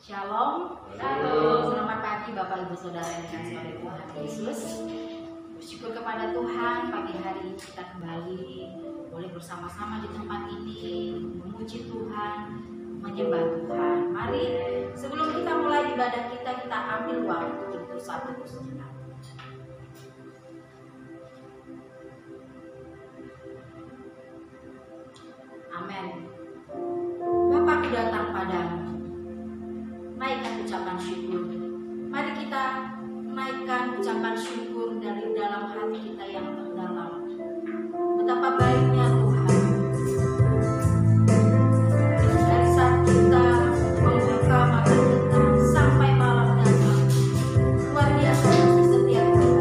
Shalom. Shalom. Selamat pagi Bapak Ibu Saudara yang dikasihi oleh Tuhan Yesus. Bersyukur kepada Tuhan, pagi hari ini kita kembali boleh bersama-sama di tempat ini memuji Tuhan, menyembah Tuhan. Mari sebelum kita mulai ibadah kita ambil waktu untuk satu sejenak. Amin. Bapa, ku datang padamu, naikkan ucapan syukur. Mari kita naikkan ucapan syukur dari dalam hati kita yang terdalam. Betapa baiknya Tuhan. Dari saat kita membuka mata kita sampai malam datang, luar biasa setiap kita.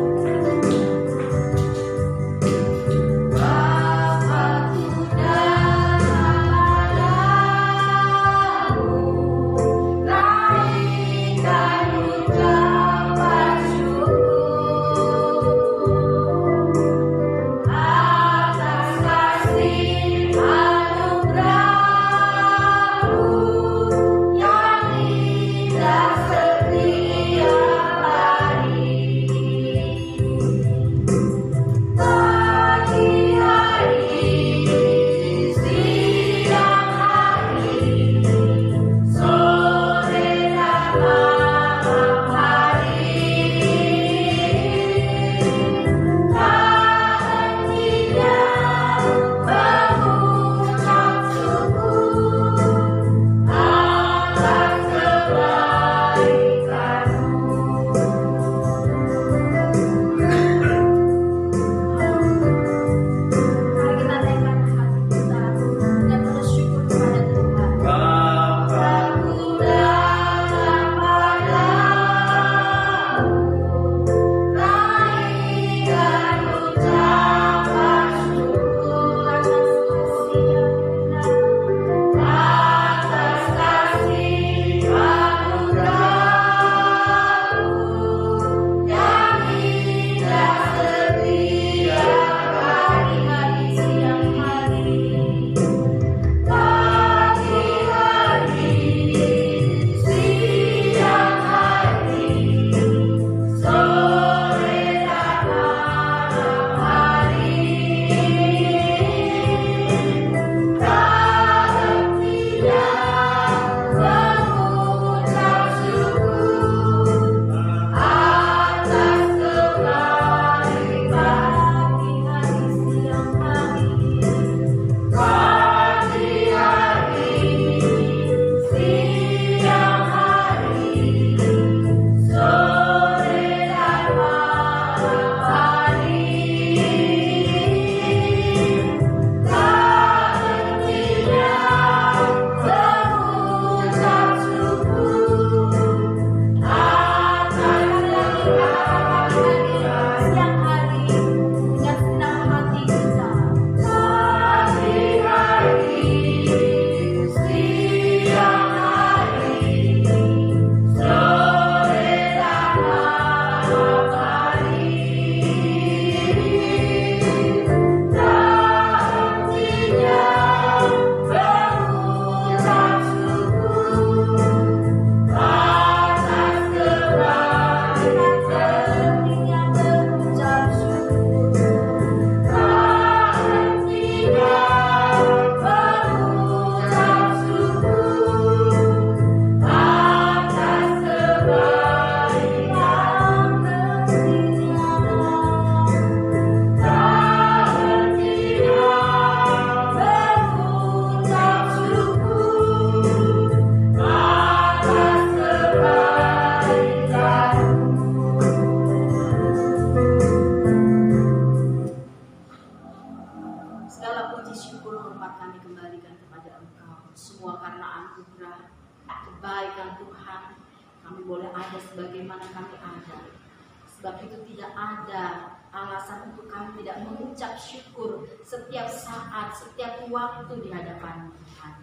Setiap waktu di hadapan Tuhan,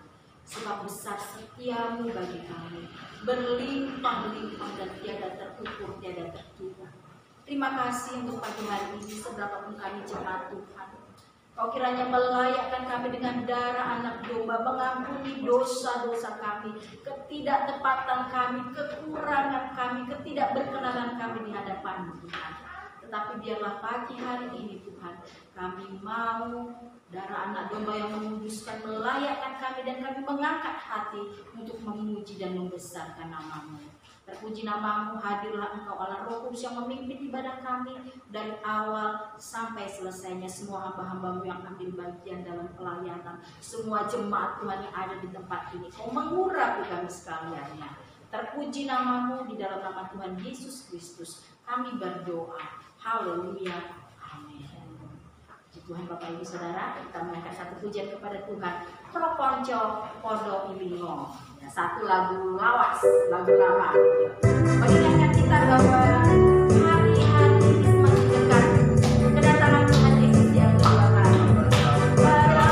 sebab besar setiamu bagi kami, berlimpah-limpah dan tiada terukur, tiada terkira. Terima kasih untuk pagi hari ini, seberapa pun kami jemaat Tuhan, Kau kiranya melayakkan kami dengan darah anak domba, mengampuni dosa-dosa kami, ketidaktepatan kami, kekurangan kami, ketidakberkenanan kami di hadapan-Mu Tuhan. Tetapi biarlah pagi hari ini Tuhan, kami mau darah anak domba yang menguduskan, melayakkan kami, dan kami mengangkat hati untuk memuji dan membesarkan nama-Mu. Terpuji nama-Mu, hadirlah Engkau Allah Roh Kudus yang memimpin ibadah kami dari awal sampai selesainya. Semua hamba-hamba-Mu yang ambil bagian dalam pelayanan, semua jemaat Tuhan yang ada di tempat ini, Kau mengurapi kami sekaliannya. Terpuji nama-Mu, di dalam nama Tuhan Yesus Kristus kami berdoa. Haleluya, amin. Puji Tuhan Bapak Ibu Saudara, kita mengangkat satu pujian kepada Tuhan. Pro Ponco Podo Ilingo, ya, satu lagu lawas, lagu lama. Mengingatkan kita bahwa hari-hari ini semakin dekat kedatangan Tuhan Yesus yang kedua kali. Bersama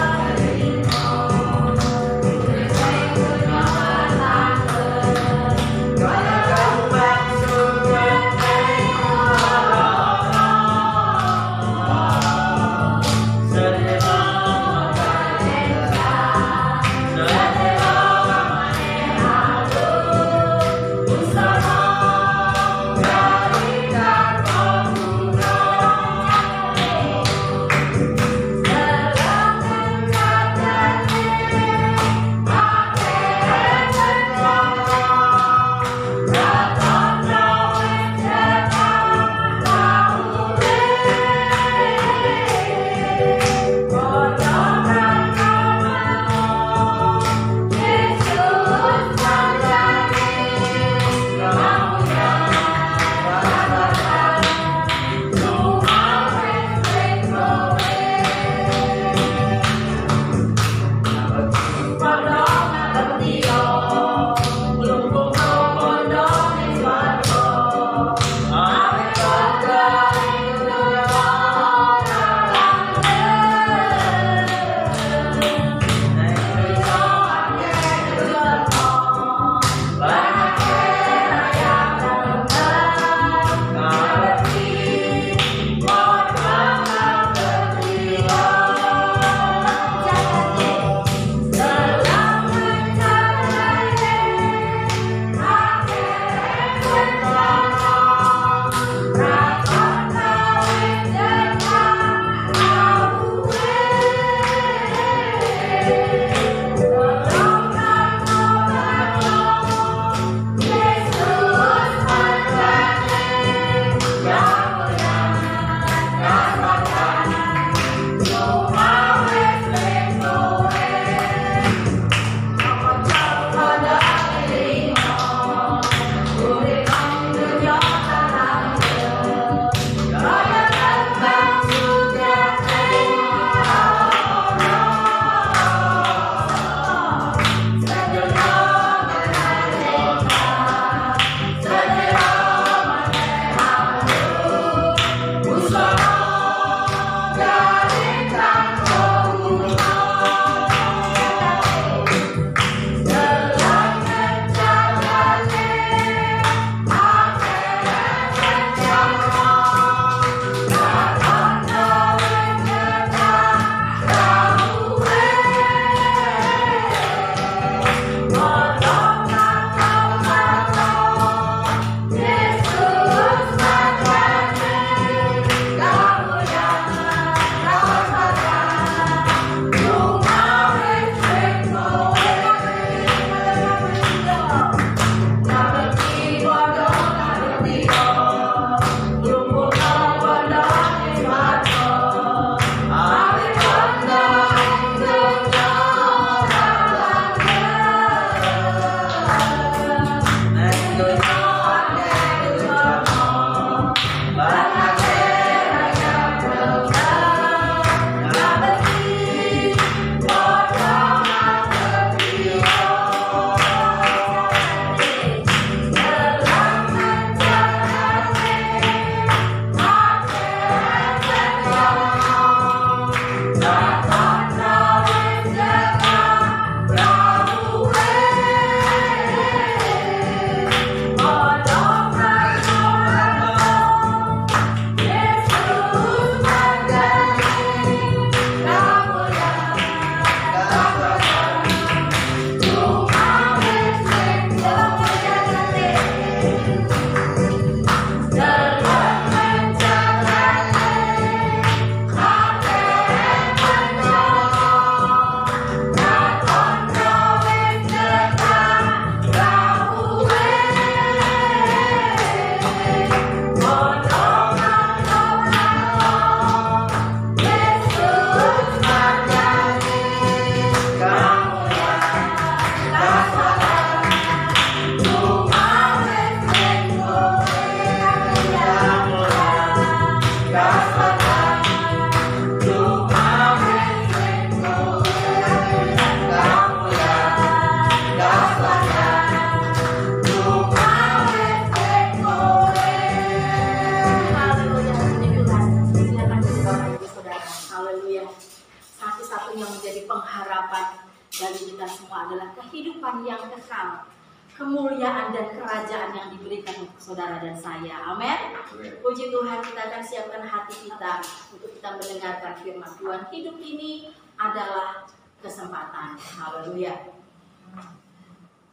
adalah kehidupan yang kekal, kemuliaan dan kerajaan yang diberikan untuk saudara dan saya. Amin. Puji Tuhan, kita akan siapkan hati kita untuk kita mendengarkan firman Tuhan. Hidup ini adalah kesempatan. Haleluya.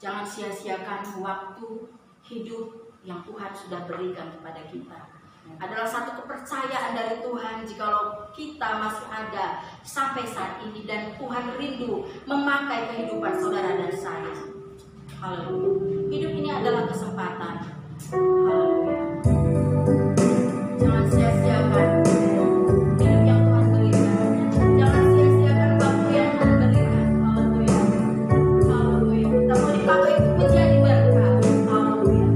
Jangan sia-siakan waktu hidup yang Tuhan sudah berikan kepada kita. Adalah satu kepercayaan dari Tuhan jikalau kita masih ada sampai saat ini dan Tuhan rindu memakai kehidupan saudara dan saya. Haleluya. Hidup ini adalah kesempatan. Haleluya. Jangan sia-siakan hidup yang Tuhan berikan. Jangan sia-siakan waktu yang Tuhan berikan. Haleluya. Haleluya. Kita mau dipakai untuk menjadi berkat. Haleluya.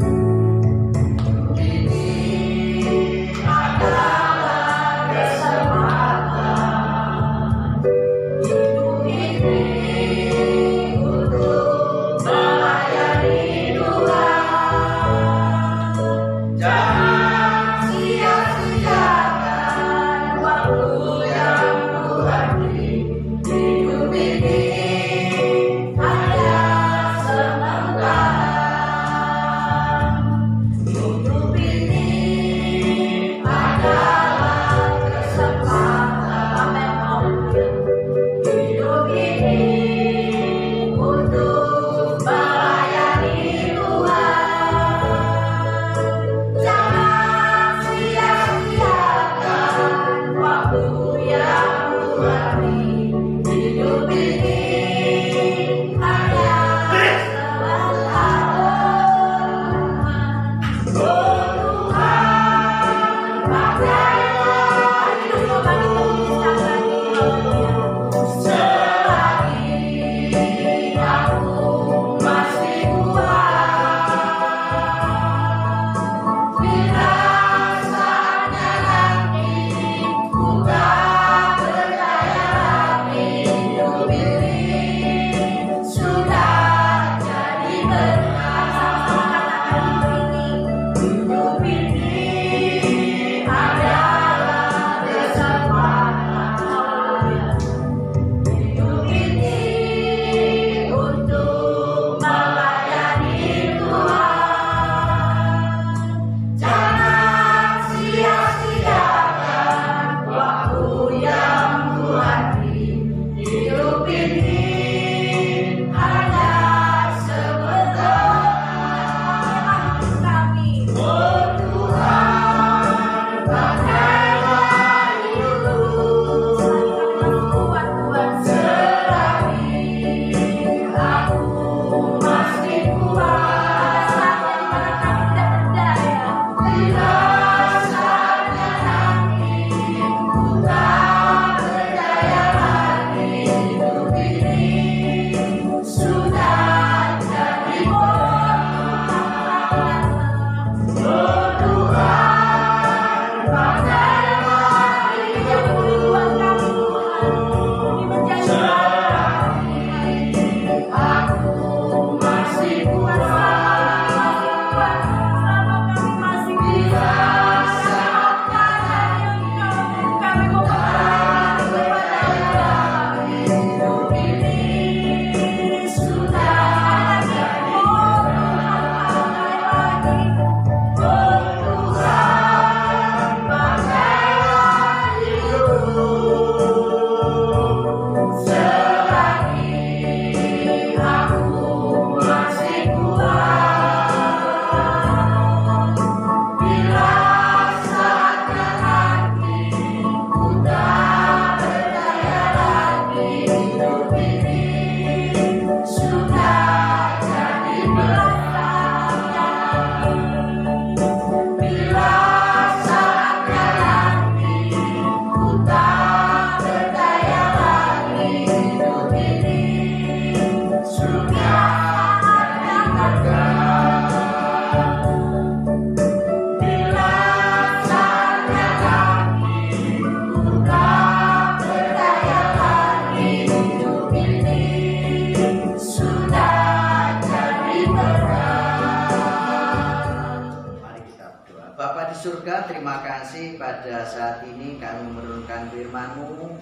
Bapa di surga, terima kasih pada saat ini kami menurunkan firman-Mu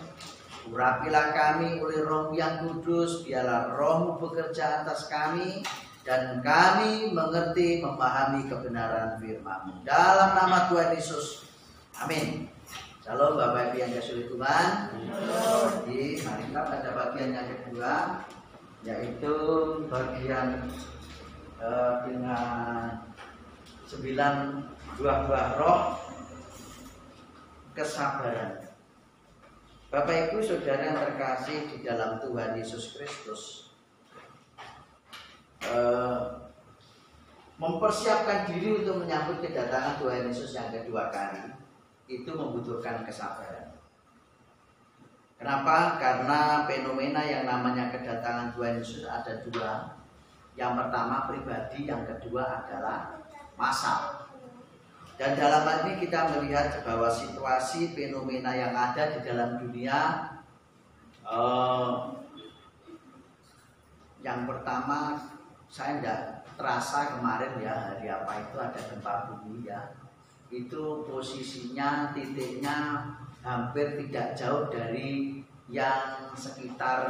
Urapilah kami oleh Roh yang kudus, biarlah Roh bekerja atas kami, dan kami mengerti, memahami kebenaran firman-Mu. Dalam nama Tuhan Yesus, amin. Shalom Bapak Ibu yang dikasihi Tuhan. Jadi mari kita pada bagian yang kedua, yaitu bagian dengan 9 buah roh kesabaran. Bapak Ibu Saudara yang terkasih di dalam Tuhan Yesus Kristus, mempersiapkan diri untuk menyambut kedatangan Tuhan Yesus yang kedua kali itu membutuhkan kesabaran. Kenapa? Karena fenomena yang namanya kedatangan Tuhan Yesus ada dua. Yang pertama pribadi, yang kedua adalah massal. Dan dalam hal ini kita melihat bahwa situasi fenomena yang ada di dalam dunia, yang pertama saya tidak terasa kemarin ya, hari apa itu ada gempa bumi ya, itu posisinya titiknya hampir tidak jauh dari yang sekitar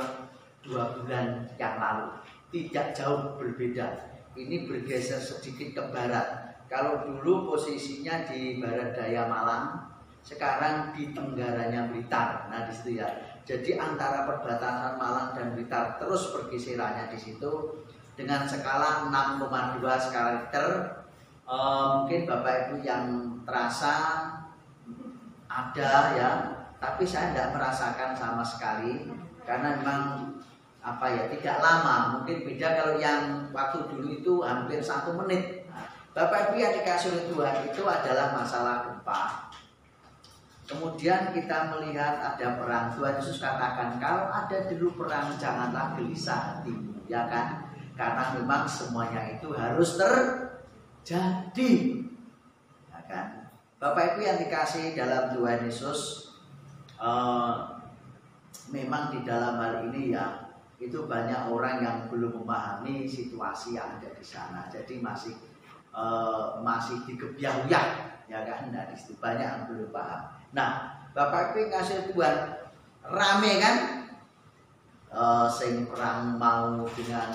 2 bulan yang lalu, tidak jauh berbeda. Ini bergeser sedikit ke barat. Kalau dulu posisinya di barat daya Malang, sekarang di tenggaranya Blitar. Nah di situ ya. Jadi antara perbatasan Malang dan Blitar terus pergeserannya di situ dengan skala 6,2 skala Richter. Mungkin Bapak Ibu yang terasa ada ya, tapi saya tidak merasakan sama sekali karena memang apa ya, tidak lama. Mungkin beda kalau yang waktu dulu itu hampir 1 menit. Bapak Ibu yang dikasih oleh Tuhan, itu adalah masalah gempa. Kemudian kita melihat ada perang. Tuhan Yesus katakan, kalau ada dulu perang janganlah gelisah hatimu, ya kan? Karena memang semuanya itu harus terjadi, ya kan? Bapak Ibu yang dikasih dalam Tuhan Yesus, memang di dalam hal ini ya, itu banyak orang yang belum memahami situasi yang ada di sana. Jadi masih digebyah-uyah, ya kan? Nah, disitu banyak yang belum paham. Nah, Bapak Ibu ngasih Tuhan rame kan? Sing perang mau dengan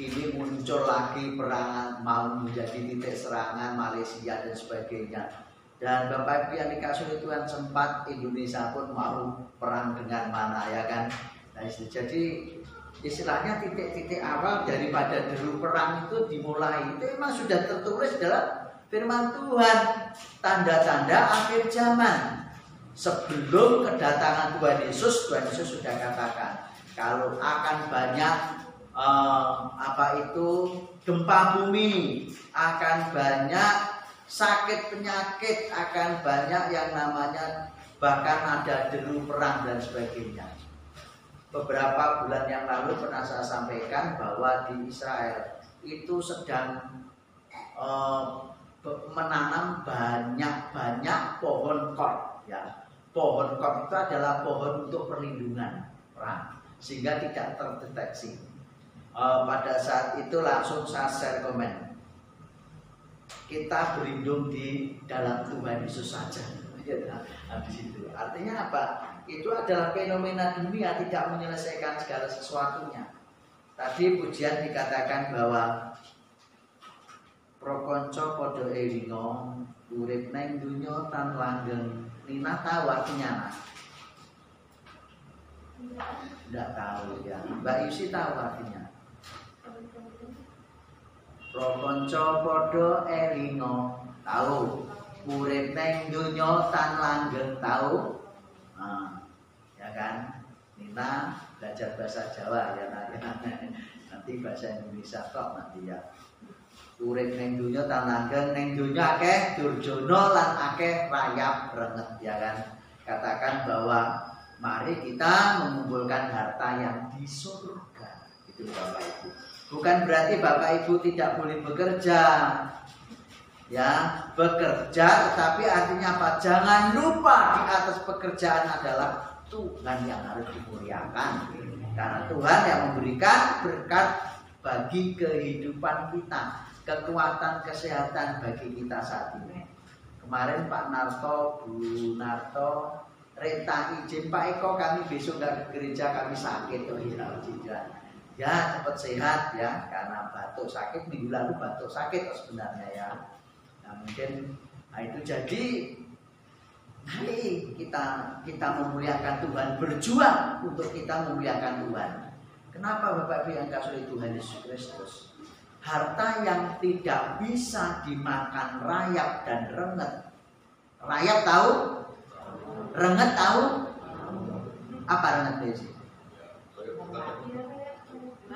ini muncul lagi perang mau menjadi titik serangan Malaysia dan sebagainya. Dan Bapak Ibu yang dikasih oleh Tuhan, sempat Indonesia pun mau perang dengan mana, ya kan? Nah, jadi istilahnya titik-titik awal daripada dulu perang itu dimulai itu memang sudah tertulis dalam firman Tuhan, tanda-tanda akhir zaman. Sebelum kedatangan Tuhan Yesus sudah katakan kalau akan banyak gempa bumi, akan banyak sakit penyakit, akan banyak yang namanya bahkan ada deru perang dan sebagainya. Beberapa bulan yang lalu pernah saya sampaikan bahwa di Israel itu sedang menanam banyak pohon kor, ya. Pohon kor itu adalah pohon untuk perlindungan perang, sehingga tidak terdeteksi. Pada saat itu langsung saya share komen, kita berlindung di dalam Tuhan Yesus saja. Nah, di situ artinya apa? Itu adalah fenomena dunia, tidak menyelesaikan segala sesuatunya. Tadi pujian dikatakan bahwa prokonco podo elingo urip neng dunyo tan langgeng. Nina tahu artinya? Tidak tahu ya. Mbak Yusi tahu artinya? Prokonco podo elingo tahu. Urip neng dunyo tan langgeng tahu. Ya kan, Nina belajar bahasa Jawa ya, nanti bahasa Indonesia kok nanti ya. Urip neng dunya tan langgeng, neng dunya akeh durjana lan akeh rayap renget, ya kan. Katakan bahwa mari kita mengumpulkan harta yang di surga, itu Bapak Ibu. Bukan berarti Bapak Ibu tidak boleh bekerja, ya, bekerja, tetapi artinya apa? Jangan lupa di atas pekerjaan adalah Tuhan yang harus dimuliakan, karena Tuhan yang memberikan berkat bagi kehidupan kita, kekuatan kesehatan bagi kita saat ini. Kemarin Pak Narto, Bu Narto Reta izin Pak Eko, kami besok nggak ke gereja, kami sakit. Oh iya, tidak. Ya cepat sehat ya, karena batuk sakit, minggu lalu batuk sakit sebenarnya ya. Nah mungkin itu jadi mari kita memuliakan Tuhan, berjuang untuk kita memuliakan Tuhan. Kenapa Bapak Ibu yang kasih Tuhan Yesus Kristus? Harta yang tidak bisa dimakan rayap dan renget. Rayap tahu? Renget tahu? Apa renget sih?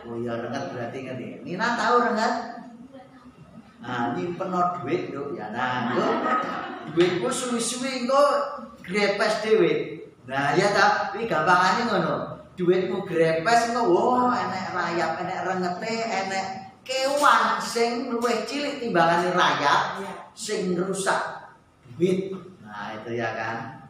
Oh ya renget berarti ngerti. Nina tahu renget? Nah, nyimpen duit yo ya. Nah, duitku suwi-suwi engko grepes dhewe. Nah, ya ta, iki gampangane ngono. Duitmu grepes engko enek rayap, enek rengete, enek kewan sing luwih cilik timbangane rayap sing rusak duit. Nah, itu ya kan.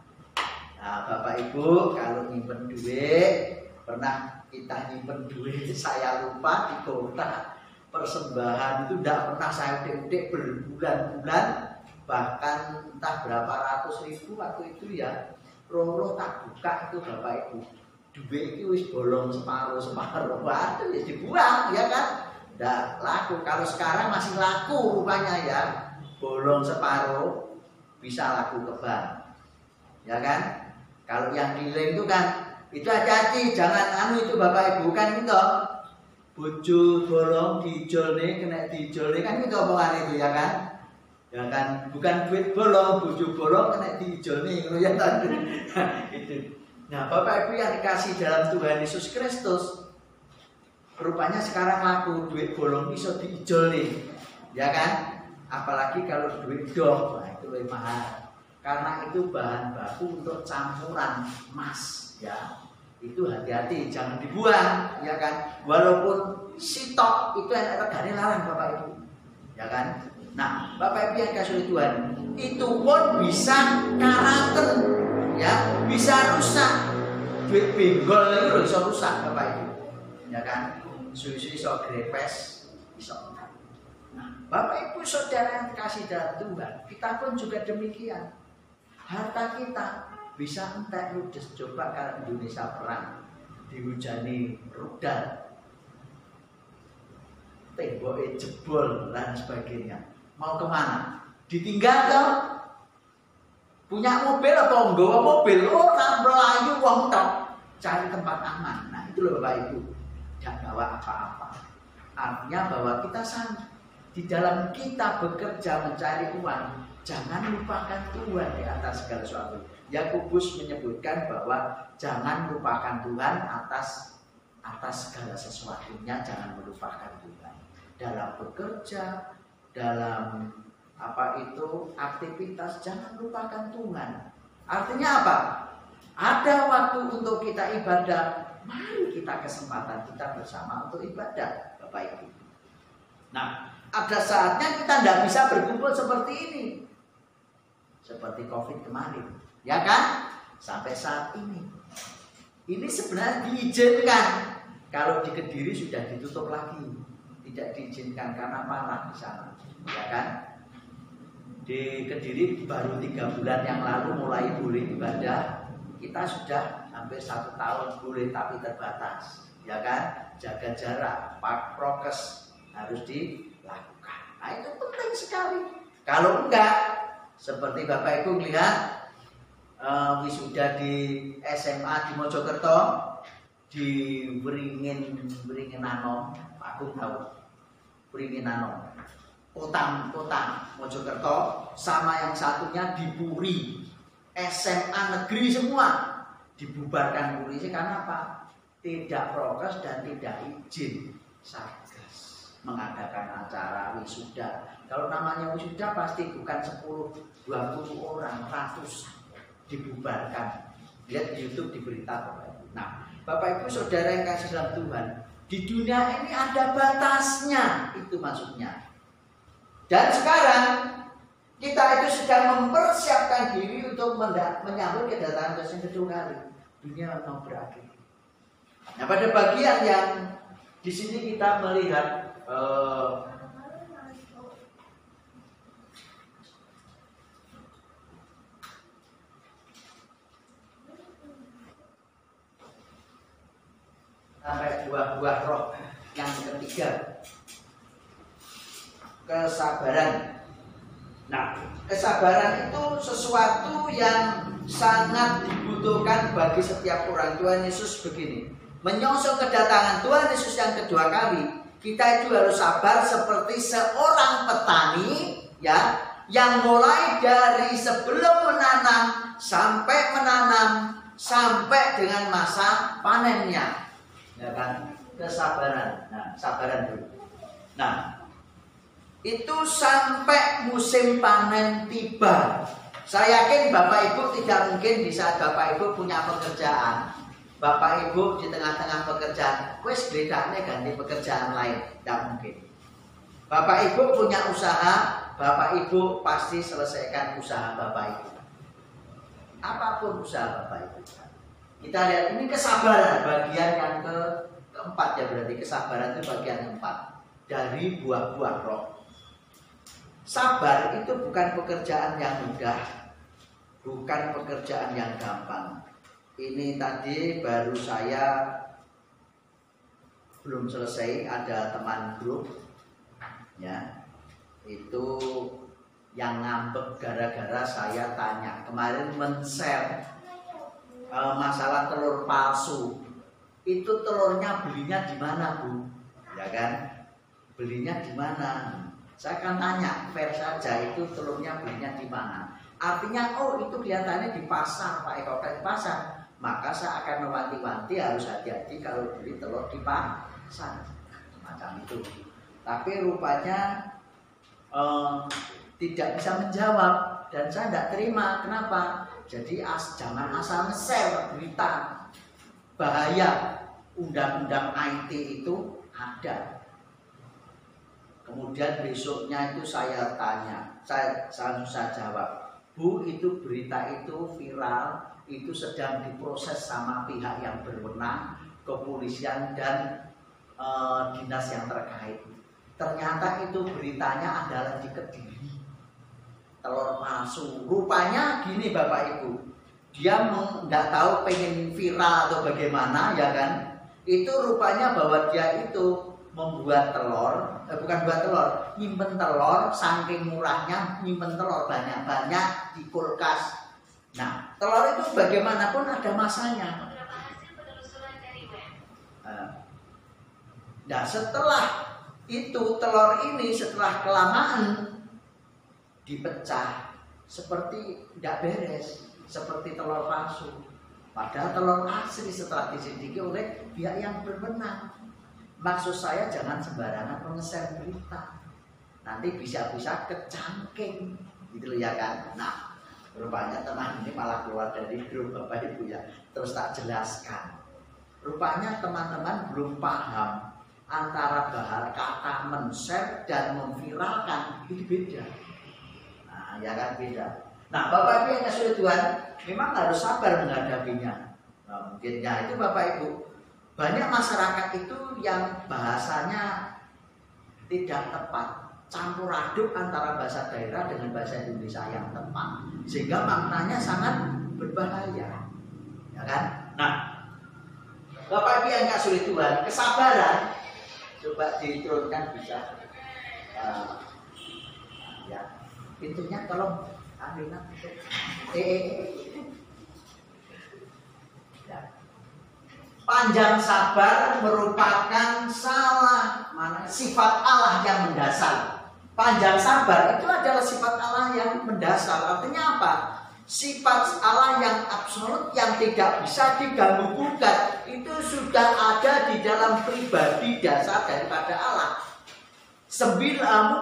Nah, Bapak Ibu kalau nyimpen duit, pernah kita nyimpen duit saya lupa di kotak. Persembahan itu tidak pernah saya udik-udik berbulan-bulan, bahkan entah berapa ratus ribu waktu itu ya. Roro tak buka itu Bapak Ibu, duit itu wis bolong separuh, waduh ya dibuang ya kan, tidak laku. Kalau sekarang masih laku rupanya ya, bolong separuh bisa laku ke bank, ya kan. Kalau yang keliling itu kan, itu hati-hati, jangan itu Bapak Ibu kan itu. Bojo bolong dijolne, kena dijolne kan itu omongan itu ya kan? Ya kan, bukan duit bolong, bojo bolong kena dijolne ya kan? Itu. Nah, Bapak Ibu yang dikasih dalam Tuhan Yesus Kristus, rupanya sekarang laku duit bolong bisa diijolne, ya kan? Apalagi kalau duit dong, nah itu lebih mahal. Karena itu bahan baku untuk campuran emas, ya. Itu hati-hati, jangan dibuang, ya kan? Walaupun sitok itu enak regane larang Bapak Ibu, ya kan? Nah, Bapak Ibu yang kasih Tuhan, itu pun bisa karakter, ya, bisa rusak. Duit benggol itu bisa rusak Bapak Ibu, ya kan? Suwi-suwi so grepes, bisa. Nah, Bapak Ibu saudara yang kasih dalam Tuhan, kita pun juga demikian. Harta kita bisa entek ludes. Coba kalau Indonesia perang dihujani rudal, temboknya jebol dan sebagainya, mau kemana? Ditinggal toh? Punya mobil apa nggawa mobil? Orang melayu wong tok, cari tempat aman. Nah itu loh Bapak Ibu, tidak bawa apa-apa. Artinya bahwa kita di dalam kita bekerja mencari uang, jangan lupakan Tuhan di atas segala sesuatu. Yakobus menyebutkan bahwa jangan lupakan Tuhan atas segala sesuatunya, jangan melupakan Tuhan. Dalam bekerja, dalam aktivitas, jangan lupakan Tuhan. Artinya apa? Ada waktu untuk kita ibadah, mari kita kesempatan kita bersama untuk ibadah, Bapak Ibu. Nah, ada saatnya kita tidak bisa berkumpul seperti ini. Seperti COVID kemarin, ya kan? Sampai saat ini. Ini sebenarnya diizinkan. Kalau di Kediri sudah ditutup lagi. Tidak diizinkan karena parah di sana, ya kan? Di Kediri baru 3 bulan yang lalu mulai boleh ibadah. Kita sudah hampir 1 tahun boleh tapi terbatas, ya kan? Jaga jarak, prokes harus dilakukan. Nah itu penting sekali. Kalau enggak, seperti Bapak Ibu melihat wisuda di SMA di Mojokerto, di Beringin Anom, aku tahu Beringin Anom, Kota Mojokerto, sama yang satunya di Puri, SMA negeri semua dibubarkan polisi karena apa? Tidak prokes dan tidak izin Satgas mengadakan acara wisuda. Kalau namanya wisuda pasti bukan 10-20 orang, ratusan dibubarkan. Lihat di YouTube diberitakan. Nah, Bapak Ibu Saudara yang kasih dalam Tuhan, di dunia ini ada batasnya, itu maksudnya. Dan sekarang kita itu sedang mempersiapkan diri untuk menyambut kedatangan Yesus yang kedua kali. Dunia mau berakhir. Nah, pada bagian yang di sini kita melihat kesabaran. Nah, kesabaran itu sesuatu yang sangat dibutuhkan bagi setiap orang. Tuhan Yesus begini, menyongsong kedatangan Tuhan Yesus yang kedua kali, kita itu harus sabar seperti seorang petani ya, yang mulai dari sebelum menanam sampai dengan masa panennya. Ya kan? Kesabaran. Nah, sabaran dulu. Nah, itu sampai musim panen tiba. Saya yakin Bapak Ibu tidak mungkin di saat Bapak Ibu punya pekerjaan, Bapak Ibu di tengah-tengah pekerjaan, wes bedanya ganti pekerjaan lain, tidak mungkin. Bapak Ibu punya usaha, Bapak Ibu pasti selesaikan usaha Bapak Ibu. Apapun usaha Bapak Ibu. Kita lihat ini kesabaran, bagian yang keempat ya, berarti kesabaran itu bagian keempat dari buah-buah roh. Sabar itu bukan pekerjaan yang mudah, bukan pekerjaan yang gampang. Ini tadi baru saya belum selesai, ada teman grup ya, itu yang ngambek gara-gara saya tanya kemarin men-share masalah telur palsu. Itu telurnya belinya di mana, Bu? Ya kan? Belinya di mana? Saya akan tanya, fair saja, itu telurnya belinya di mana? Artinya, oh itu kelihatannya di pasar, Pak Eko, di pasar. Maka saya akan mewanti-wanti harus hati-hati kalau beli telur di pasar. Macam itu. Tapi rupanya tidak bisa menjawab. Dan saya tidak terima. Kenapa? Jadi jangan asal nge-share berita. Bahaya. Undang-undang IT itu ada. Kemudian besoknya itu saya tanya, saya jawab, Bu, itu berita itu viral, itu sedang diproses sama pihak yang berwenang, kepolisian dan dinas yang terkait. Ternyata itu beritanya adalah di Kediri, telur palsu. Rupanya gini Bapak Ibu, dia nggak tahu pengen viral atau bagaimana ya kan? Itu rupanya bahwa dia itu membuat telur, bukan buat telur, nyimpen telur, saking murahnya nyimpen telur banyak-banyak di kulkas. Nah, telur itu bagaimanapun ada masanya. Nah, setelah itu telur ini setelah kelamaan dipecah, seperti tidak beres, seperti telur palsu. Padahal telur asli setelah diselidiki oleh pihak yang berwenang. Maksud saya jangan sembarangan nge-share berita, nanti bisa-bisa kecangking gitu loh ya kan. Nah, rupanya teman ini malah keluar dari grup Bapak Ibu ya. Terus tak jelaskan, rupanya teman-teman belum paham antara bahar kata men-share dan memviralkan itu beda. Nah ya kan beda. Nah Bapak Ibu yang kasih Tuhan memang harus sabar menghadapinya. Nah, mungkin ya itu Bapak Ibu. Banyak masyarakat itu yang bahasanya tidak tepat, campur aduk antara bahasa daerah dengan bahasa Indonesia yang tepat, sehingga maknanya sangat berbahaya, ya kan? Nah, Bapak Ibu yang kasih Tuhan, kesabaran coba diturunkan bisa, ya pintunya tolong ambilkan ya. Panjang sabar merupakan sifat Allah yang mendasar. Panjang sabar itu adalah sifat Allah yang mendasar. Artinya apa? Sifat Allah yang absolut yang tidak bisa diganggu gugat itu sudah ada di dalam pribadi dasar daripada Allah.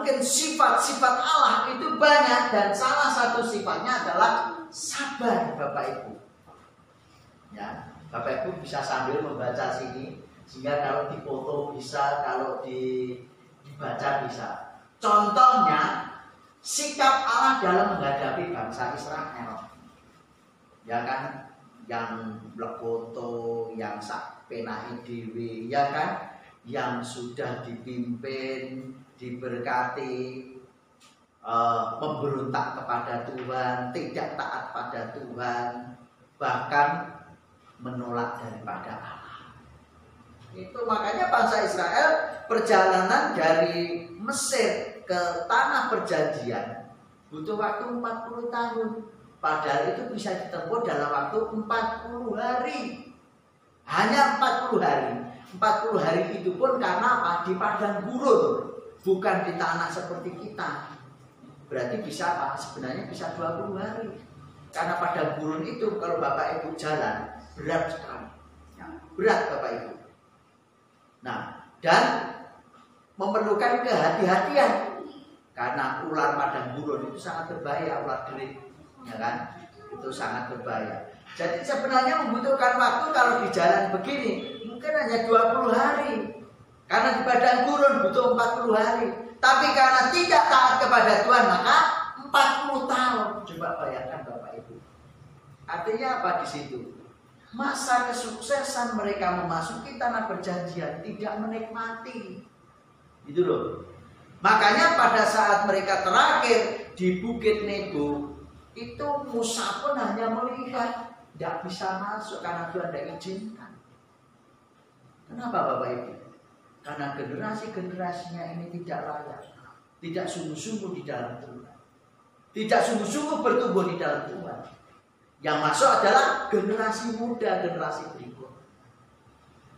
Mungkin sifat-sifat Allah itu banyak dan salah satu sifatnya adalah sabar, Bapak Ibu. Ya. Bapak Ibu bisa sambil membaca sini, sehingga kalau dipoto bisa, kalau dibaca bisa. Contohnya sikap Allah dalam menghadapi bangsa Israel, ya kan, yang blekoto, yang sak penai dewi, ya kan, yang sudah dipimpin, diberkati, memberontak kepada Tuhan, tidak taat pada Tuhan, bahkan menolak daripada Allah. Itu makanya bangsa Israel perjalanan dari Mesir ke tanah perjanjian butuh waktu 40 tahun. Padahal itu bisa ditempuh dalam waktu 40 hari. Hanya 40 hari. 40 hari itu pun karena apa? Di padang gurun, bukan di tanah seperti kita. Berarti bisa apa? Sebenarnya bisa 20 hari. Karena padang gurun itu kalau Bapak Ibu jalan berat sekali. Berat Bapak Ibu. Nah, dan memerlukan kehati-hatian. Karena ular padang gurun itu sangat berbahaya, ular delik, ya kan? Itu sangat berbahaya. Jadi sebenarnya membutuhkan waktu kalau di jalan begini mungkin hanya 20 hari. Karena di padang gurun butuh 40 hari. Tapi karena tidak taat kepada Tuhan maka 40 tahun. Coba bayangkan Bapak Ibu. Artinya apa di situ? Masa kesuksesan mereka memasuki tanah perjanjian tidak menikmati. Itu loh. Makanya pada saat mereka terakhir di Bukit Nebo, itu Musa pun hanya melihat, tidak bisa masuk karena Tuhan tidak izinkan. Kenapa Bapak Ibu? Karena generasi-generasinya ini tidak layak, tidak sungguh-sungguh di dalam Tuhan, tidak sungguh-sungguh bertumbuh di dalam Tuhan. Yang masuk adalah generasi muda, generasi berikut.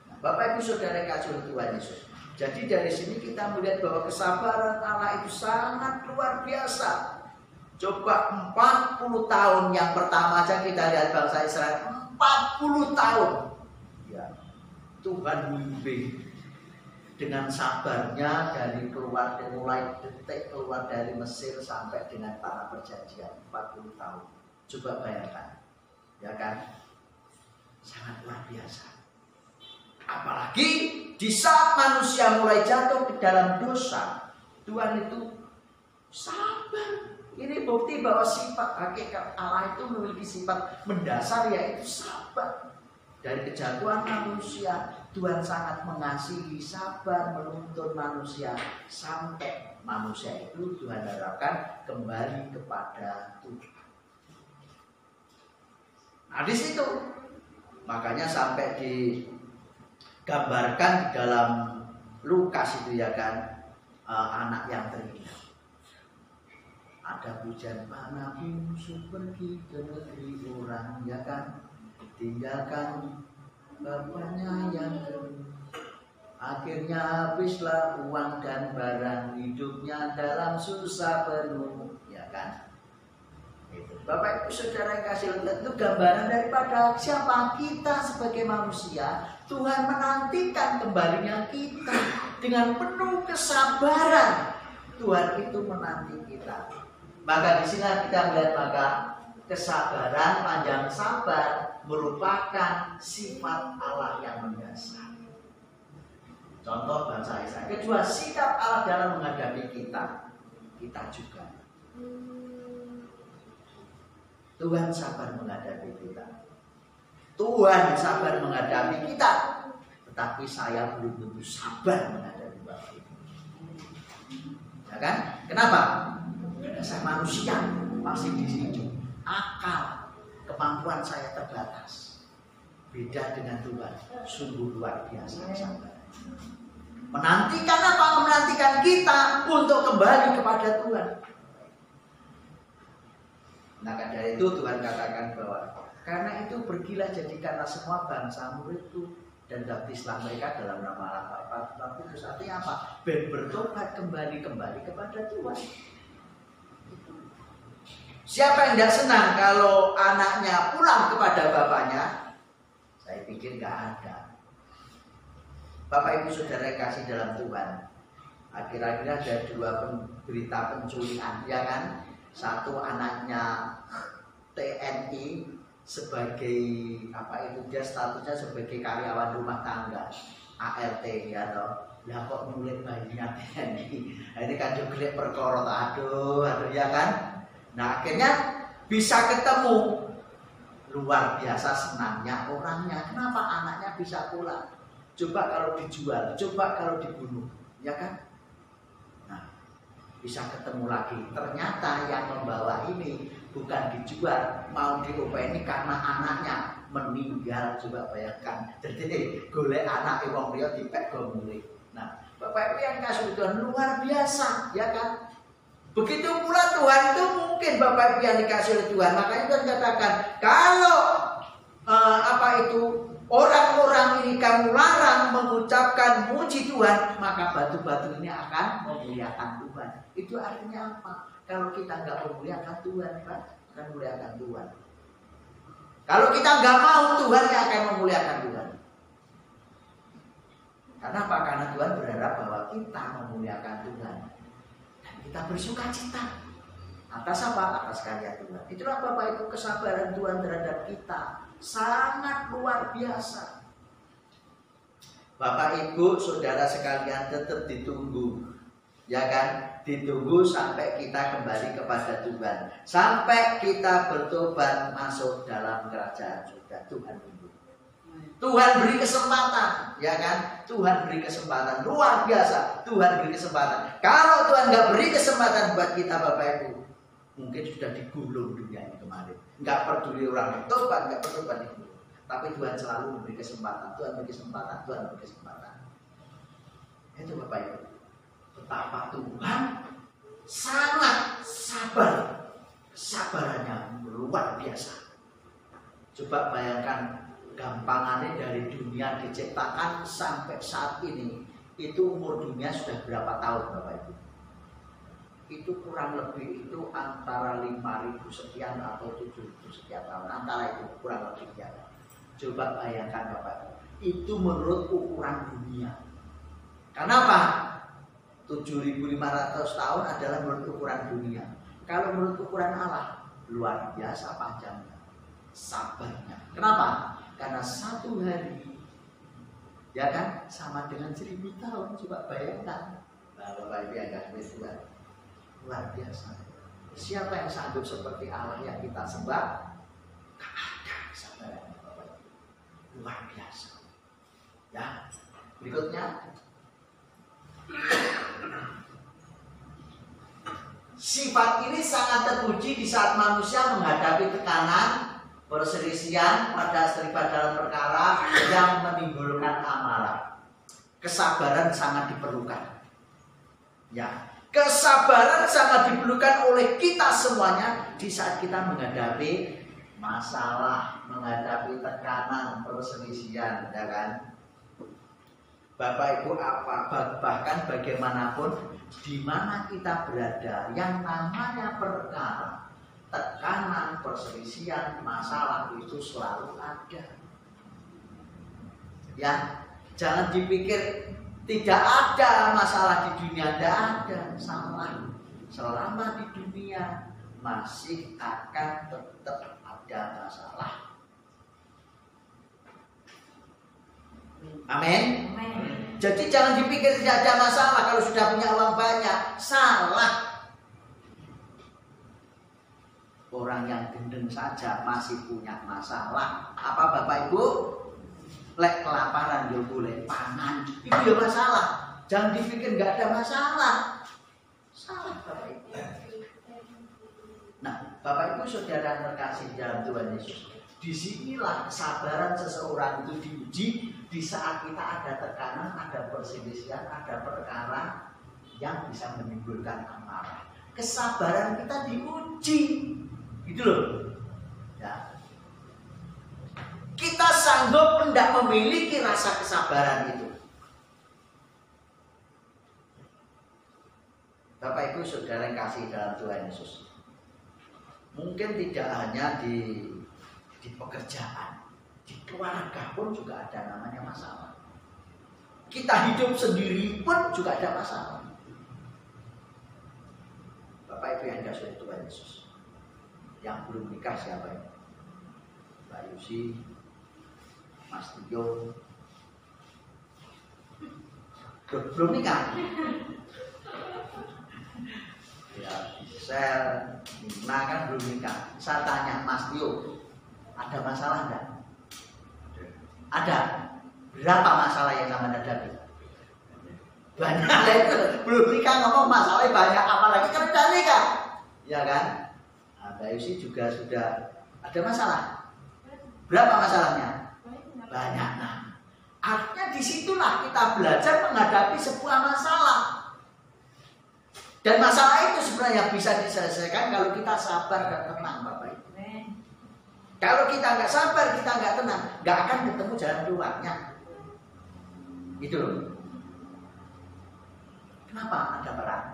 Nah, Bapak Ibu Saudara kasih Tuhan Yesus. Jadi dari sini kita melihat bahwa kesabaran Allah itu sangat luar biasa. Coba 40 tahun yang pertama aja kita lihat bangsa Israel 40 tahun. Ya, Tuhan membimbing dengan sabarnya dari keluar mulai detik keluar dari Mesir sampai dengan tanah perjanjian 40 tahun. Coba bayangkan, ya kan? Sangat luar biasa. Apalagi di saat manusia mulai jatuh ke dalam dosa, Tuhan itu sabar. Ini bukti bahwa sifat hakikat Allah itu memiliki sifat mendasar yaitu sabar. Dari kejatuhan manusia, Tuhan sangat mengasihi, sabar menuntun manusia sampai manusia itu Tuhan harapkan kembali kepada Tuhan. Nah di situ makanya sampai digambarkan di dalam Lukas itu ya kan, anak yang terindah. Ada hujan panas musuh pergi ke negeri orang ya kan, tinggalkan bapaknya yang kedua. Akhirnya habislah uang dan barang, hidupnya dalam susah penuh ya kan. Itu. Bapak Ibu Saudara yang kasih lihat, itu gambaran daripada siapa kita sebagai manusia. Tuhan menantikan kembalinya kita dengan penuh kesabaran. Tuhan itu menanti kita. Maka di sini kita melihat maka kesabaran, panjang sabar merupakan sifat Allah yang mendasar. Contoh bangsa Israel. Kedua, sikap Allah dalam menghadapi kita juga. Tuhan sabar menghadapi kita. Tuhan sabar menghadapi kita. Tetapi saya belum tentu sabar menghadapi Bapak Ibu. Ya kan? Kenapa? Saya manusia masih di situ. Akal, kemampuan saya terbatas. Beda dengan Tuhan. Sungguh luar biasa sabar. Menantikan apa? Menantikan kita untuk kembali kepada Tuhan. Nah dari itu Tuhan katakan bahwa karena itu pergilah jadikanlah semua bangsa muridku dan baptislah mereka dalam nama Allah Bapa dan Kudus. Artinya apa? Bertobat kembali kepada Tuhan. Siapa yang tidak senang kalau anaknya pulang kepada bapaknya? Saya pikir nggak ada. Bapak Ibu Saudara kasih dalam Tuhan. Akhir-akhir ada dua berita penculikan, ya kan? Satu anaknya TNI sebagai apa itu dia statusnya sebagai karyawan rumah tangga ART ya toh. Lah kok nyulik bayinya TNI. Nah, ini kan juga perkara aduh ya kan. Nah akhirnya bisa ketemu. Luar biasa senangnya orangnya. Kenapa anaknya bisa pulang? Coba kalau dijual, coba kalau dibunuh, ya kan? Nah, bisa ketemu lagi. Ternyata yang membawa ini bukan dijual, mau diopeni karena anaknya meninggal. Coba bayangkan. Jadi golek anak wong liya dipek go mulih. Nah, Bapak Ibu yang kasih Tuhan luar biasa, ya kan? Begitu pula Tuhan itu mungkin Bapak Ibu yang dikasih oleh Tuhan. Makanya Tuhan katakan, kalau orang-orang ini kamu larang mengucapkan muji Tuhan, maka batu-batu ini akan memuliakan Tuhan. Itu artinya apa? Kalau kita nggak memuliakan Tuhan, Pak, akan memuliakan Tuhan. Kalau kita nggak mau, Tuhan yang akan memuliakan Tuhan. Karena apa? Karena Tuhan berharap bahwa kita memuliakan Tuhan. Dan kita bersuka cita. Atas apa? Atas karya Tuhan. Itulah Bapak Ibu kesabaran Tuhan terhadap kita. Sangat luar biasa. Bapak Ibu, saudara sekalian tetap ditunggu. Ya kan? Ditunggu sampai kita kembali kepada Tuhan. Sampai kita bertobat masuk dalam kerajaan surga. Tuhan tunggu. Tuhan beri kesempatan, ya kan? Tuhan beri kesempatan luar biasa. Tuhan beri kesempatan. Kalau Tuhan nggak beri kesempatan buat kita, Bapak Ibu, mungkin sudah digulung dunia ini kemarin. Nggak peduli orang bertobat, nggak bertobat digulung. Tapi Tuhan selalu memberi kesempatan. Tuhan beri kesempatan. Tuhan beri kesempatan. Itu Bapak Ibu. Betapa Tuhan sangat sabar. Kesabarannya luar biasa. Coba bayangkan. Gampangannya dari dunia diciptakan sampai saat ini, itu umur dunia sudah berapa tahun Bapak Ibu? Itu kurang lebih itu antara 5.000 sekian atau 7.000 sekian tahun, antara itu kurang lebih ya. Coba bayangkan Bapak Ibu, itu menurut ukuran dunia. Kenapa? 7.500 tahun adalah menurut ukuran dunia. Kalau menurut ukuran Allah, luar biasa panjangnya, sabarnya. Kenapa? Karena satu hari, ya kan, sama dengan 1.000 tahun. Coba bayangkan. Nah, Bapak Ibu yang kasih Tuhan, luar biasa. Siapa yang sanggup seperti Allah yang kita sembah? Gak ada kesabarannya, Bapak Ibu. Luar biasa. Ya, berikutnya. Sifat ini sangat terpuji di saat manusia menghadapi tekanan, perselisihan pada dalam perkara yang menimbulkan amarah. Kesabaran sangat diperlukan. Ya, kesabaran sangat diperlukan oleh kita semuanya di saat kita menghadapi masalah, menghadapi tekanan, perselisihan, ya kan? Bapak Ibu, bahkan bagaimanapun di mana kita berada, yang namanya perkara, tekanan, perselisihan, masalah itu selalu ada. Ya, jangan dipikir tidak ada masalah di dunia, tidak ada. Salah. Selama di dunia masih akan tetap ada masalah. Amin. Jadi jangan dipikir tidak ada masalah kalau sudah punya uang banyak. Salah. Orang yang gendeng saja masih punya masalah. Apa Bapak Ibu? Lek kelaparan yo boleh pangan. Itu ya masalah. Jangan dipikir nggak ada masalah. Salah Bapak Ibu. Nah, Bapak Ibu saudara terkasih dalam Tuhan Yesus. Disinilah kesabaran seseorang itu diuji di saat kita ada tekanan, ada perselisihan, ada perkara yang bisa menimbulkan amarah. Kesabaran kita diuji. Gitu loh. Ya. Kita sanggup hendak memiliki rasa kesabaran itu. Bapak Ibu saudara yang kasih dalam Tuhan Yesus. Mungkin tidak hanya di pekerjaan, di keluarga pun juga ada namanya masalah. Kita hidup sendiri pun juga ada masalah. Bapak Ibu yang dikasihi Tuhan Yesus. Yang belum nikah siapa ini? Mbak Yusi, Mas Tio. Belum nikah? Ya, Sel, Nina kan belum nikah. Saya tanya Mas Tio, ada masalah enggak? Ada. Berapa masalah yang sama hadapi? Banyak itu. Belum nikah ngomong masalahnya banyak, apalagi kan udah nikah. Ya kan? Mbak Yusi juga sudah ada masalah. Berapa masalahnya? Banyak. Nah, Artinya disitulah kita belajar menghadapi sebuah masalah. Dan masalah itu sebenarnya bisa diselesaikan kalau kita sabar dan tenang, Bapak Ibu. Kalau kita nggak sabar, kita nggak tenang, nggak akan ketemu jalan keluarnya. Gitu loh. Kenapa ada perang?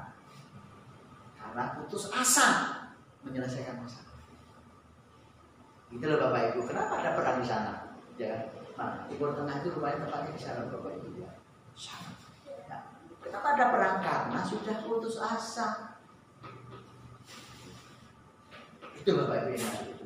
Karena putus asa menyelesaikan masalah. Gitu loh Bapak Ibu. Kenapa ada perang di sana? Ya, nah, Timur Tengah itu rupanya tempatnya di sana, Bapak Ibu. Ya. Nah, kenapa ada perang? Karena sudah putus asa. Itu Bapak Ibu yang harus itu.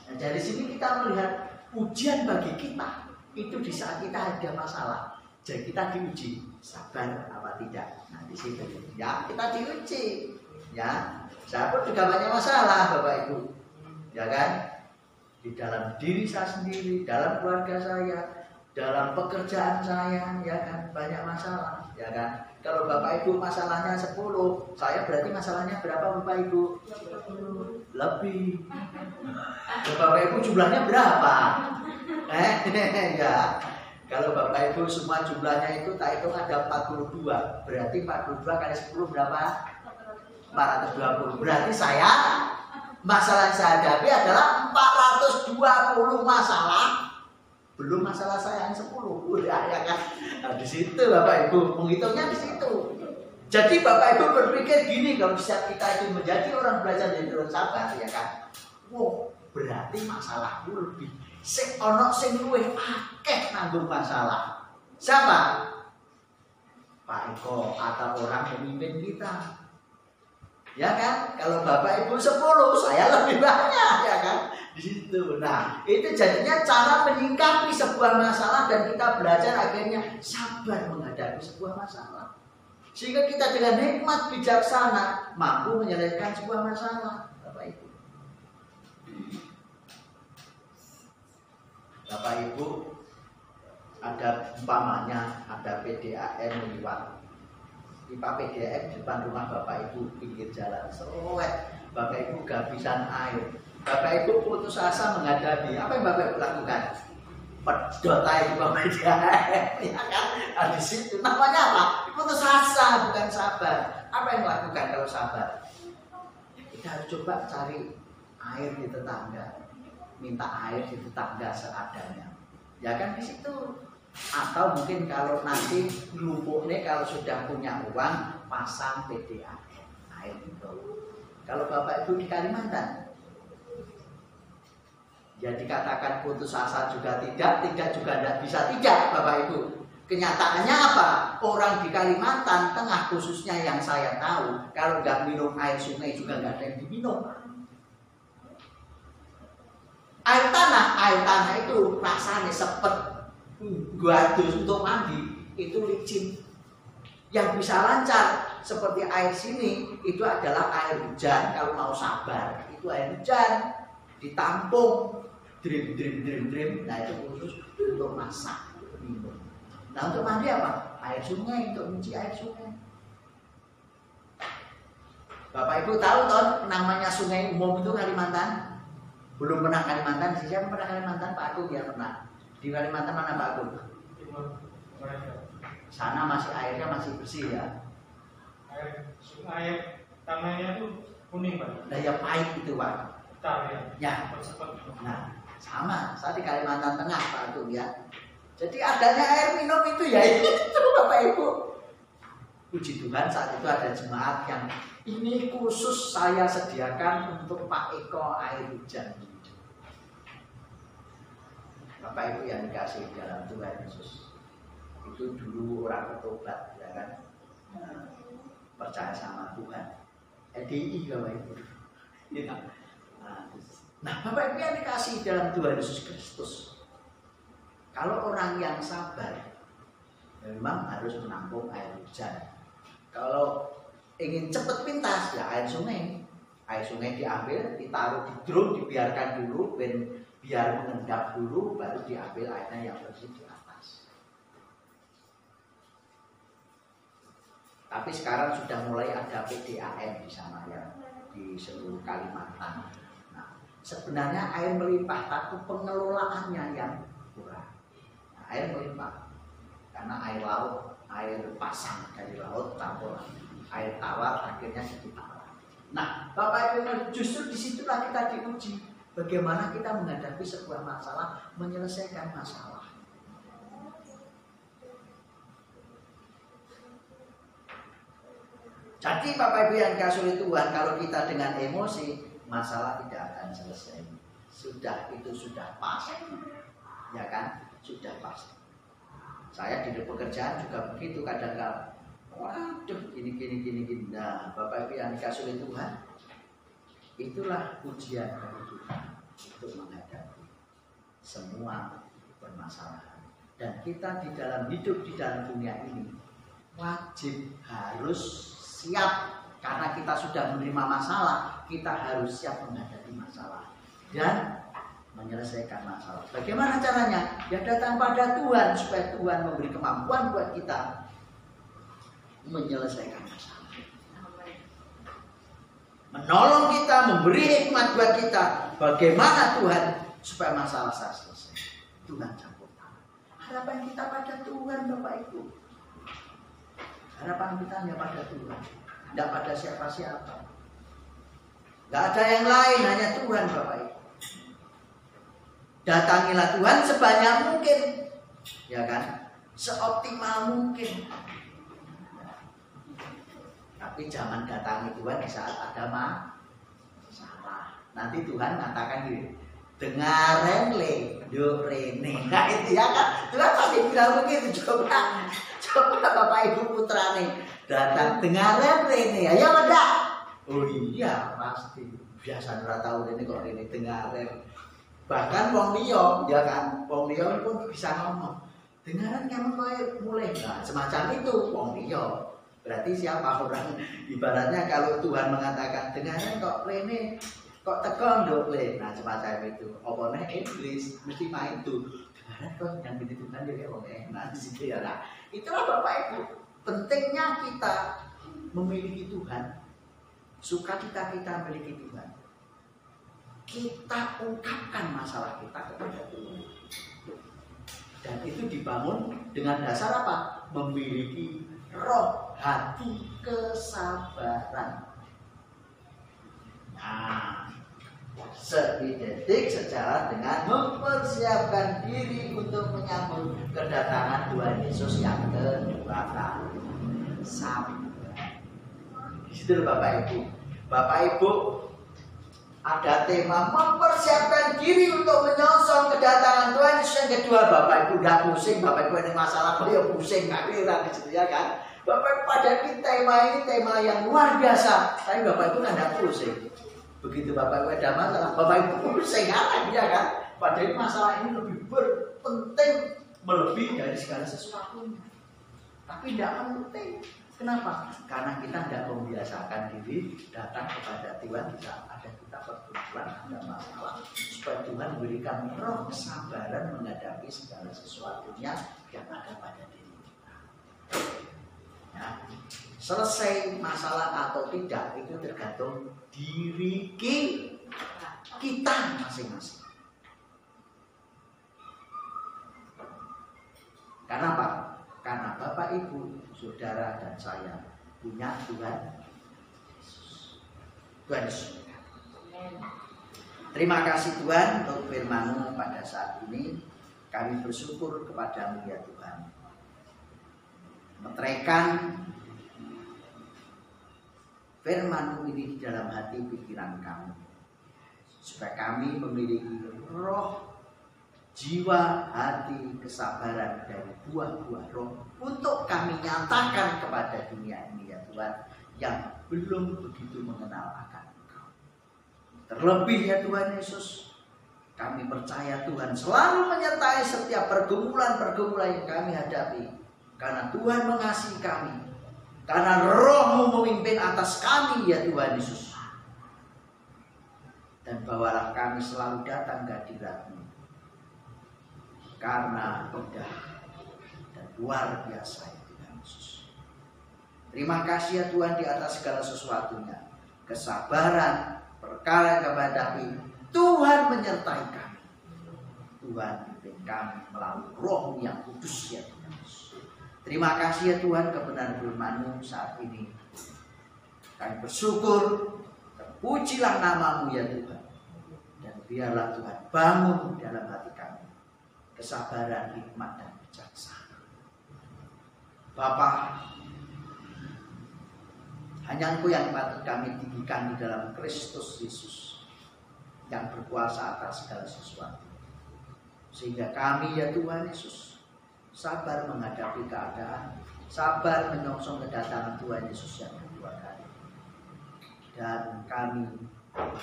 Nah, dari sini kita melihat ujian bagi kita itu di saat kita ada masalah. Jadi kita diuji sabar apa tidak. Nah di situ ya kita diuji. Ya, saya pun juga banyak masalah Bapak Ibu. Ya kan? Di dalam diri saya sendiri, dalam keluarga saya, dalam pekerjaan saya, ya kan banyak masalah. Ya kan? Kalau Bapak Ibu masalahnya 10, saya berarti masalahnya berapa Bapak Ibu? Lebih. Bapak Ibu jumlahnya berapa? Ya. Kalau Bapak Ibu semua jumlahnya itu tak hitung ada 42. Berarti 42 kali 10 berapa? 420. Berarti saya masalah yang saya hadapi adalah 420 masalah. Belum masalah saya yang 10. Ya kan? Nah, di situ Bapak Ibu menghitungnya di situ. Jadi Bapak Ibu berpikir gini, kalau bisa kita itu menjadi orang belajar jadi orang sabar, ya kan? Wow, berarti masalahku lebih. Sing ono sing luwih akeh nanggung masalah. Siapa? Pak Eko atau orang pemimpin kita. Ya kan? Kalau Bapak Ibu 10, saya lebih banyak, ya kan? Di situ. Nah, itu jadinya cara menyikapi sebuah masalah dan kita belajar akhirnya sabar menghadapi sebuah masalah. Sehingga kita dengan hikmat bijaksana mampu menyelesaikan sebuah masalah, Bapak Ibu. Bapak Ibu, ada umpamanya ada PDAM lewat. Pipa PDAM di depan rumah Bapak Ibu pinggir jalan. Sewet, Bapak Ibu kehabisan air. Bapak Ibu putus asa menghadapi. Apa yang Bapak Ibu lakukan? Pedot air Bapak PDAM, ya kan? Nah, di situ namanya apa? Putus asa, bukan sabar. Apa yang lakukan kalau sabar? Kita harus coba cari air di tetangga. Minta air di tetangga seadanya, ya kan di situ. Atau mungkin kalau nanti lupuknya kalau sudah punya uang pasang PDAM air itu. Kalau Bapak Ibu di Kalimantan, ya dikatakan putus asa juga tidak juga tidak bisa tidak Bapak Ibu. Kenyataannya apa? Orang di Kalimantan Tengah khususnya yang saya tahu, kalau nggak minum air sungai juga nggak ada yang diminum. Air tanah itu rasanya sepet, gadus untuk mandi itu licin. Yang bisa lancar seperti air sini itu adalah air hujan. Kalau mau sabar itu air hujan ditampung, dream. Nah itu khusus untuk masak, minum. Nah untuk mandi apa? Air sungai, untuk mencuci air sungai. Bapak Ibu tahu toh namanya sungai umum itu Kalimantan? Belum pernah Kalimantan, siapa pernah Kalimantan? Pak Agung ya pernah. Di Kalimantan mana Pak Agung? Sana masih airnya masih bersih ya. Air tanahnya tuh kuning Pak. Daya pahit itu Pak. Tahu ya. Ya. Nah sama, saya di Kalimantan Tengah Pak Agung ya. Jadi adanya air minum itu ya itu Bapak Ibu. Puji Tuhan saat itu ada jemaat yang ini khusus saya sediakan untuk Pak Eko air hujan. Bapak Ibu yang dikasih dalam Tuhan Yesus. Itu dulu orang bertobat, ya kan? Percaya sama Tuhan. LDI Bapak Ibu. Nah, Bapak Ibu yang dikasih dalam Tuhan Yesus Kristus. Kalau orang yang sabar, memang harus menampung air hujan. Kalau ingin cepat pintas ya air sungai diambil, ditaruh di drum, dibiarkan dulu biar mengendap dulu, baru diambil airnya yang bersih di atas. Tapi sekarang sudah mulai ada PDAM di sana ya, di seluruh Kalimantan. Nah, sebenarnya air melimpah tapi pengelolaannya yang kurang. Nah, air melimpah. Karena air laut, air pasang dari laut campur air tawar, akhirnya jadi tawar. Nah, Bapak Ibu, justru disitulah kita diuji. Bagaimana kita menghadapi sebuah masalah, menyelesaikan masalah. Jadi Bapak Ibu yang dikasihi Tuhan, kalau kita dengan emosi, masalah tidak akan selesai. Sudah pasti, ya kan? Sudah pasti. Saya di pekerjaan juga begitu kadang-kadang. Waduh, gini. Nah, Bapak Ibu yang dikasihi Tuhan, itulah ujian dari Tuhan untuk menghadapi semua permasalahan. Dan kita di dalam hidup di dalam dunia ini wajib harus siap, karena kita sudah menerima masalah, kita harus siap menghadapi masalah dan menyelesaikan masalah. Bagaimana caranya? Ya datang pada Tuhan, supaya Tuhan memberi kemampuan buat kita menyelesaikan masalah, menolong kita, memberi hikmat buat kita. Bagaimana Tuhan supaya masalah saya selesai? Tuhan campur tangan. Harapan kita pada Tuhan, Bapak Ibu. Harapan kita hanya pada Tuhan, tidak pada siapa-siapa. Tidak ada yang lain, hanya Tuhan, Bapak Ibu. Datangilah Tuhan sebanyak mungkin, ya kan? Seoptimal mungkin. Tapi jangan datangi Tuhan di saat ada masalah. Nanti Tuhan katakan gini, dengaran le, do rene. Nah itu ya kan, Tuhan pasti bilang begitu. Coba Bapak Ibu putra nih datang dengaran rene, ya enggak? Oh iya pasti. Biasa ora tahu ini kok rene dengaran. Bahkan wong liya, ya kan, wong liya pun bisa ngomong. Dengaran kamu mulai, nah, semacam itu wong liya. Berarti siapa orang? Ibaratnya kalau Tuhan mengatakan dengaran kok rene, kok tekan dok le, nah semacam itu. Opone iblis mesti main tuh. Dengaran kok yang begitu Tuhan ya wong enak di situ ya. Nah, itulah Bapak Ibu, pentingnya kita memiliki Tuhan. Sukacita kita memiliki Tuhan. Kita ungkapkan masalah kita kepada Tuhan. Dan itu dibangun dengan dasar apa? Memiliki roh hati kesabaran. Nah, sedetik sejalan dengan mempersiapkan diri untuk menyambut kedatangan Tuhan Yesus yang kedua kali. Sabar. Di situ Bapak Ibu. Bapak Ibu, ada tema mempersiapkan diri untuk menyongsong kedatangan Tuhan Yesus yang kedua. Bapak Ibu udah pusing, Bapak Ibu ini masalah beliau pusing, nggak kira ya kan? Bapak Ibu pada tema ini tema yang luar biasa, tapi Bapak Ibu nggak pusing. Begitu Bapak Ibu ada masalah, Bapak Ibu pusing kan? Ya kan? Padahal masalah ini lebih berpenting, melebihi dari segala sesuatunya. Tapi tidak penting. Kenapa? Karena kita tidak membiasakan diri datang kepada Tuhan di saat ada kita pergumulan, ada masalah, supaya Tuhan memberikan roh kesabaran menghadapi segala sesuatunya yang ada pada diri kita. Ya. Selesai masalah atau tidak itu tergantung diri kita masing-masing. Karena apa? Karena Bapak Ibu, Saudara dan saya punya Tuhan Yesus. Terima kasih Tuhan untuk firman-Mu pada saat ini. Kami bersyukur kepada-Mu ya Tuhan. Meteraikan firman-Mu ini di dalam hati pikiran kami, supaya kami memiliki roh, jiwa, hati, kesabaran dari buah-buah roh untuk kami nyatakan kepada dunia ini ya Tuhan yang belum begitu mengenal akan Engkau. Terlebih ya Tuhan Yesus, kami percaya Tuhan selalu menyertai setiap pergumulan-pergumulan yang kami hadapi, karena Tuhan mengasihi kami, karena Roh-Mu memimpin atas kami ya Tuhan Yesus. Dan bawalah kami selalu datang ke hadirat-Mu, karena indah dan luar biasa ya Tuhan Yesus. Terima kasih ya Tuhan di atas segala sesuatunya. Kesabaran perkara yang kami hadapi, Tuhan menyertai kami. Tuhan memimpin kami melalui Roh yang kudus ya Tuhan. Terima kasih ya Tuhan kebenaran firman-Mu saat ini. Kami bersyukur, terpujilah nama-Mu ya Tuhan. Dan biarlah Tuhan bangun dalam hati kami kesabaran, hikmat, dan bijaksana. Bapa, hanya Engkau yang patut kami tinggikan di dalam Kristus Yesus yang berkuasa atas segala sesuatu. Sehingga kami ya Tuhan Yesus sabar menghadapi keadaan, sabar menyongsong kedatangan Tuhan Yesus yang kedua kali. Dan kami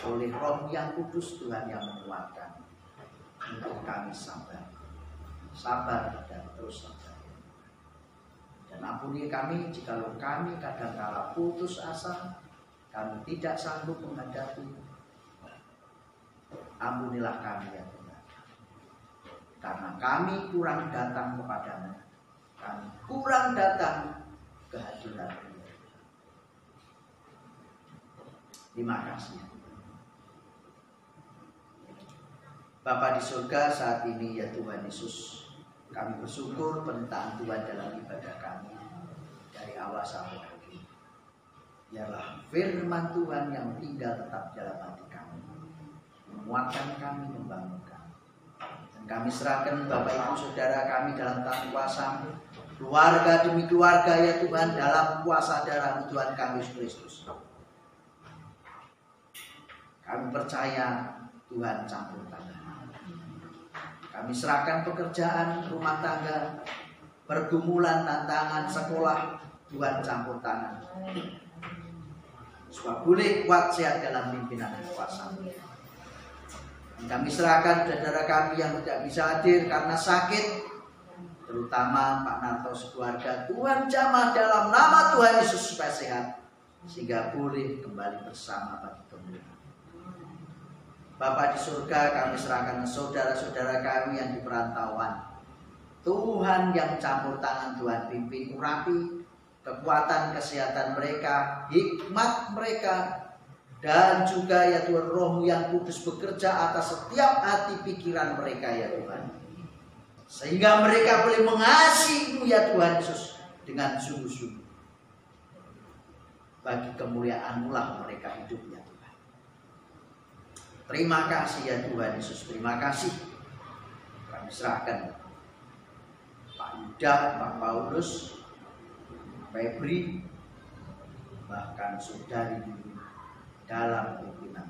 oleh Roh yang kudus Tuhan yang menguatkan untuk kami sabar dan terus sabar. Dan ampuni kami jikalau kami kadangkala putus asa, kami tidak sanggup menghadapi. Ampunilah kami ya Tuhan, karena kami kurang datang kepadamu, kami kurang datang ke hadirat-Mu. Terima kasih Bapa di surga, saat ini ya Tuhan Yesus, kami bersyukur penyertaan Tuhan dalam ibadah kami dari awal sampai akhir. Biarlah firman Tuhan yang tinggal tetap dalam hati kami, menguatkan kami, membangun kami. Dan kami serahkan Bapak Ibu Saudara kami dalam tangan kuasa-Mu, keluarga demi keluarga ya Tuhan, dalam kuasa darah Tuhan kami Yesus Kristus. Kami percaya Tuhan campur tangan. Kami serahkan pekerjaan, rumah tangga, pergumulan, tantangan, sekolah, Tuhan campur tangan. Supaya boleh kuat sehat dalam pimpinan kuasa-Mu. Kami serahkan saudara kami yang tidak bisa hadir karena sakit, terutama Pak Narto sekeluarga. Tuhan jamah dalam nama Tuhan Yesus supaya sehat, sehingga boleh kembali bersama bagi kemuliaan. Bapa di surga, kami serahkan saudara-saudara kami yang di perantauan. Tuhan yang campur tangan, Tuhan pimpin, urapi kekuatan kesehatan mereka, hikmat mereka, dan juga ya Tuhan Roh yang kudus bekerja atas setiap hati pikiran mereka ya Tuhan. Sehingga mereka boleh mengasihi-Mu ya Tuhan Yesus dengan sungguh-sungguh. Bagi kemuliaan-Mu lah mereka hidup ya Tuhan. Terima kasih ya Tuhan Yesus, terima kasih. Kami serahkan Pak Yuda, Pak Paulus, Febri, bahkan saudari dulu dalam pimpinan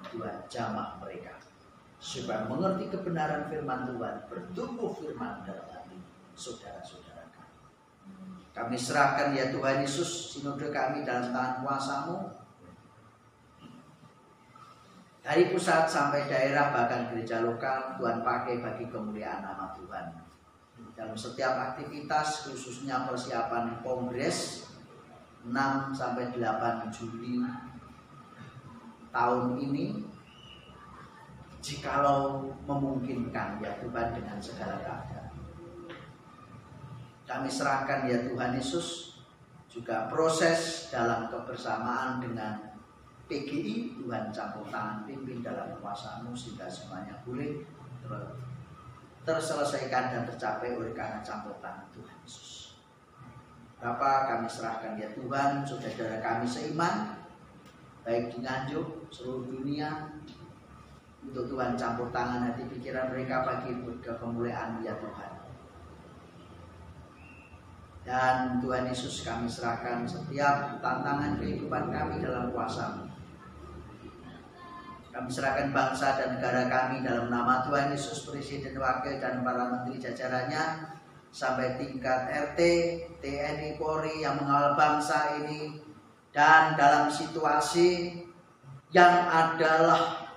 Tuhan jamah mereka supaya mengerti kebenaran firman Tuhan, bertumbuh firman dalam hati saudara-saudara kami. Kami serahkan ya Tuhan Yesus sinode kami dalam tangan kuasa-Mu, dari pusat sampai daerah bahkan gereja lokal. Tuhan pakai bagi kemuliaan nama Tuhan. Dalam setiap aktivitas, khususnya persiapan kongres 6 sampai 8 Juli tahun ini, jikalau memungkinkan ya Tuhan dengan segala keadaan. Kami serahkan ya Tuhan Yesus juga proses dalam kebersamaan dengan PGI, Tuhan campur tangan, pimpin dalam kuasa-Mu sehingga semuanya boleh terselesaikan dan tercapai oleh karena campur tangan Tuhan Yesus. Bapa, kami serahkan ya Tuhan saudara kami seiman, baik di Nganjuk, seluruh dunia, untuk Tuhan campur tangan hati pikiran mereka bagi kemuliaan ya Tuhan. Dan Tuhan Yesus, kami serahkan setiap tantangan kehidupan kami dalam kuasa-Mu. Kami serahkan bangsa dan negara kami dalam nama Tuhan Yesus, Presiden, Wakil, dan para menteri jajarannya, sampai tingkat RT, TNI, Polri yang mengawal bangsa ini. Dan dalam situasi yang adalah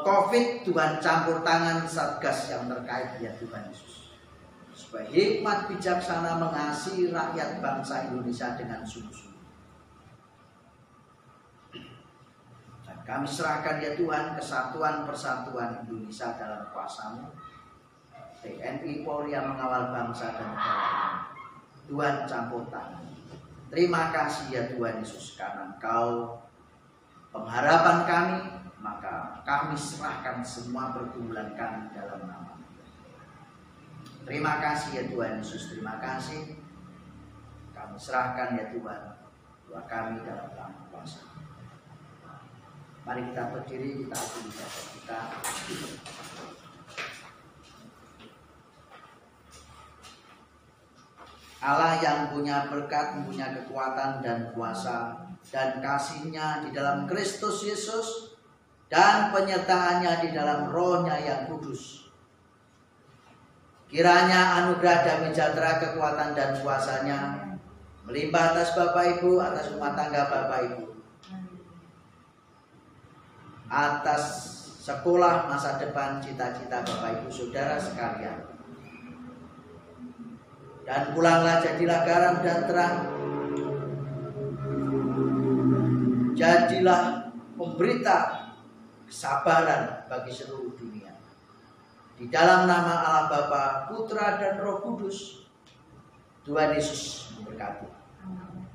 COVID, Tuhan campur tangan Satgas yang terkait ya Tuhan Yesus, supaya hikmat bijaksana mengasihi rakyat bangsa Indonesia dengan sungguh-sungguh. Kami serahkan ya Tuhan kesatuan persatuan Indonesia dalam kuasa-Mu, TNI Polri yang mengawal bangsa dan negara. Tuhan campur tangan. Terima kasih ya Tuhan Yesus, karena Engkau pengharapan kami, maka kami serahkan semua pergumulan kami dalam nama. Terima kasih ya Tuhan Yesus, terima kasih. Kami serahkan ya Tuhan doa kami dalam tangan kuasa. Mari kita berdiri, kita akui ibadah kita. Allah yang punya berkat, punya kekuatan dan kuasa dan kasih-Nya di dalam Kristus Yesus dan penyertaannya di dalam Roh-Nya yang kudus. Kiranya anugerah damai sejahtera, kekuatan dan kuasa-Nya melimpah atas Bapak Ibu, atas rumah tangga Bapak Ibu, atas sekolah masa depan cita-cita Bapak Ibu Saudara sekalian. Dan pulanglah jadilah garam dan terang. Jadilah pemberita kesabaran bagi seluruh dunia. Di dalam nama Allah Bapa, Putra dan Roh Kudus, Tuhan Yesus memberkati. Amin.